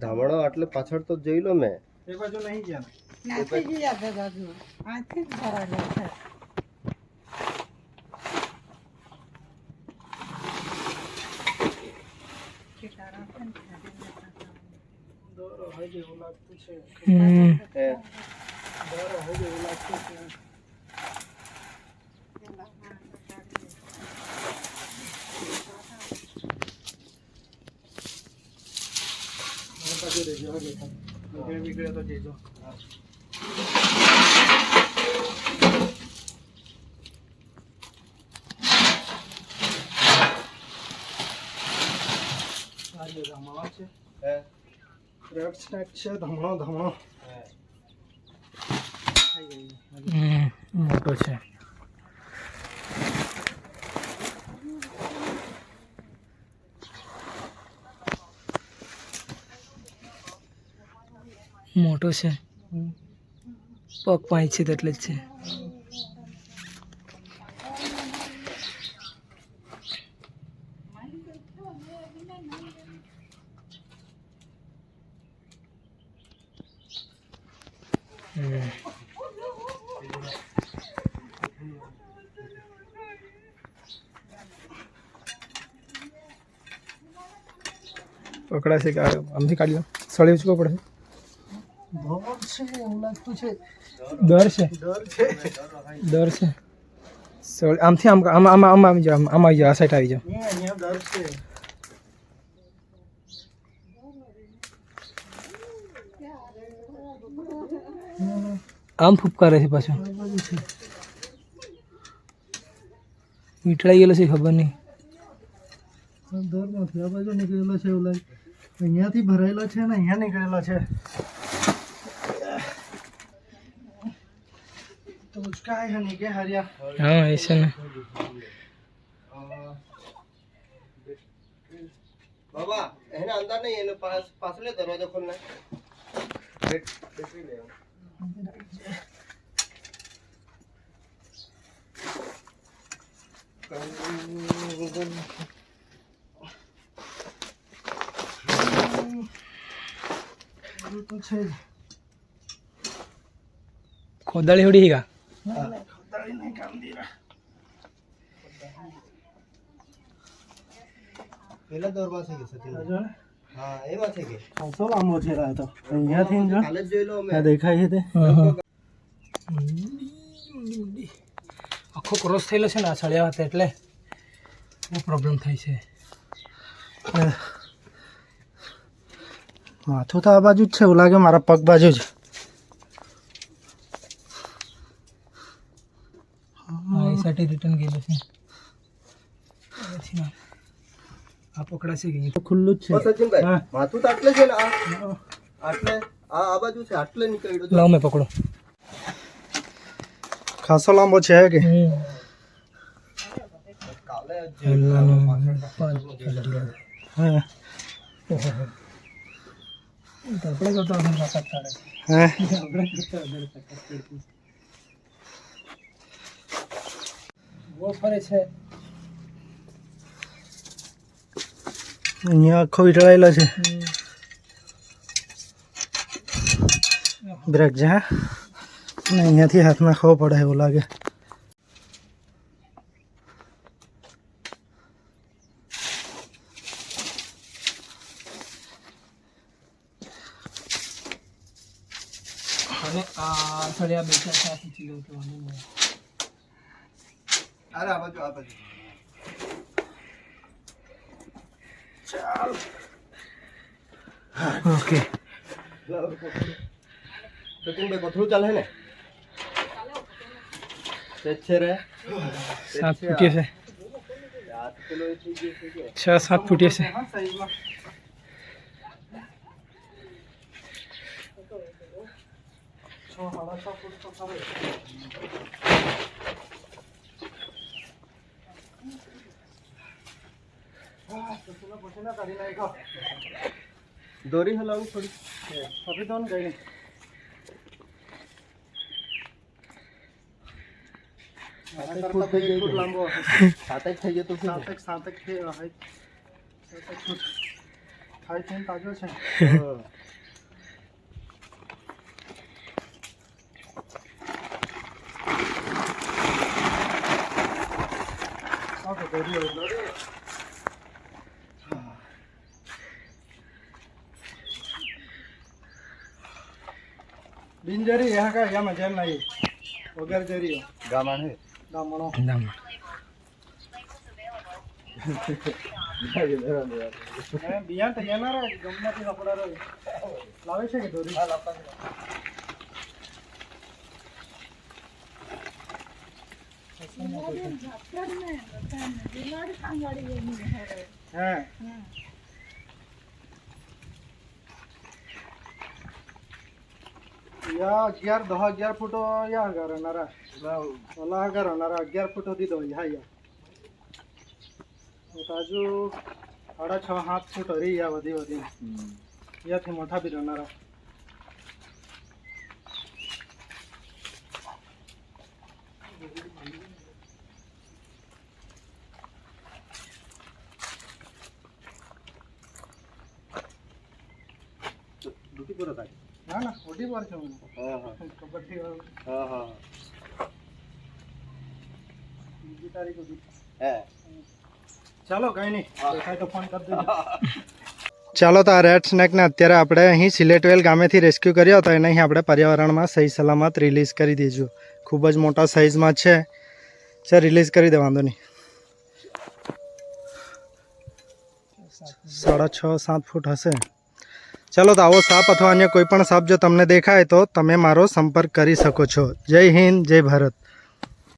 ધામણો એટલે પાછળ તો જોઈ લો મેં એ બાજુ નહીં ગયા નાથી જ યાદ બાજુ આથી જ ભરાયેલો છે દોરો હોય જેવું લાગતું છે એ દોરો હોય જેવું લાગતું છે બાજુ રહેજો હવે નીકળે તો જઈજો ધમણો છે રેડ સ્નેક છે ધમણો મોટો છે મોટો છે પગ પાંચ છે એટલે જ છે પકડાશે કે આમથી કાઢી લો સળી ઉચકો પડે ધોર છે એવું લાગતું છે દર છે દર છે સળી આમથી આમ આવી જાઓ આમ આવી જાઓ આ સાઈડ આવી જાઓ અહીંયા દર છે આમ ફૂપકારે છે પાછું આ બાજુ છે મીઠડાઈ ગયેલો છે ખબર નહીં દરમાંથી આ બાજુ નીકળેલો છે એવું લાગે અહીંયાથી ભરાયેલો છે ને અહીંયા નીકળેલો છે તો ઉચકાય છે નહીં કે હરિયા હા એ છે ને બાબા એના અંદર નહીં એનો પાછલે દરવાજો ખોલને બેટરી લે તો છે જ ખોદાળી હોડી હીગા ખોદાળી નહીં કામ દે રહા પેલા દોરમાં છે કે સચિન જો ને હા એમાં છે કે ખાસો લાંબો છે આ તો અહીંયાથી જો કાલે જ જોઈ લો અમે આ દેખાય છે તે આખો ક્રોસ થયેલો છે ને આ સળિયા હતા એટલે બહુ પ્રોબ્લેમ થાય છે માથું તો આ બાજુ જ છે એવું લાગે મારા પગ બાજુ જ એ સાઈડ રિટર્ન ગયેલો છે આ પકડાશે કે તો ખુલ્લું જ ઓ છે સચિનભાઈ હા. માથું તો આટલે છે ને આ આટલે આ બાજુ છે આટલે નીકળ્યો જો લાવ મેં પકડો ખાસો લાંબો છે કે કાલે જ હા આપણે કરતો તાકાત કાઢે હા બહુ ફરે છે અહીંયા આખો વીટળાયેલો છે બ્રેક છે હા અને અહીંયાથી હાથ નાખવો પડે એવું લાગે અને આ સળિયા બે ચાર સાથે ચીલો તો અરે આ બાજુ ઓકે સચિનભાઈ પથરું ચાલે ને તે છે રે 7 ફૂટિયા છે 8 કિલો થઈ ગયું છે કે 6-7 ફૂટિયા છે હા સાઈઝમાં દોરી હલાવું થોડી અભી તો ગઈ ફૂટ થઈ ગઈ લાંબો સાત જ થઈ જતો સાતક છે ખાઈ પીને તાજો છે. ઓકે દોરી બિનજરી यहाँ का यहाँ मजा नहीं वगैरह जरी ગામણ હે दामनो નામ बिया तैयार ना रे गमना की कपड़ा रे लावे છે કે દોરી હે या 11 फूट या करणारा मला करणारा 11 फूट દીધો યા યા તાજુ 6.5 7 ફૂટ હરી યા વધી વધી યાથી મોટા બી રહેનારા ડૂટી પૂરો થાય ના ના ઓડી પર છે મને હા હા કબડ્ડી વાળું હા હા બીજી તારીખ સુધી હે ચાલો કઈ નહીં દેખાય તો ફોન કરી દેજો ચાલો તો આ રેડ સ્નેકને અત્યારે આપણે અહીં સિલેટવેલ ગામેથી રેસ્ક્યુ કર્યો હતો એને અહીં આપણે પર્યાવરણમાં સહી સલામત રિલીઝ કરી દઈશું ખૂબ જ મોટા સાઇઝમાં છે રિલીઝ કરી દે વાંધો નહીં 6.5-7 ફૂટ હશે ચાલો તો આવો સાપ અથવા અન્ય કોઈ પણ સાપ જો તમને દેખાય તો તમે મારો સંપર્ક કરી શકો છો જય હિન્દ જય ભારત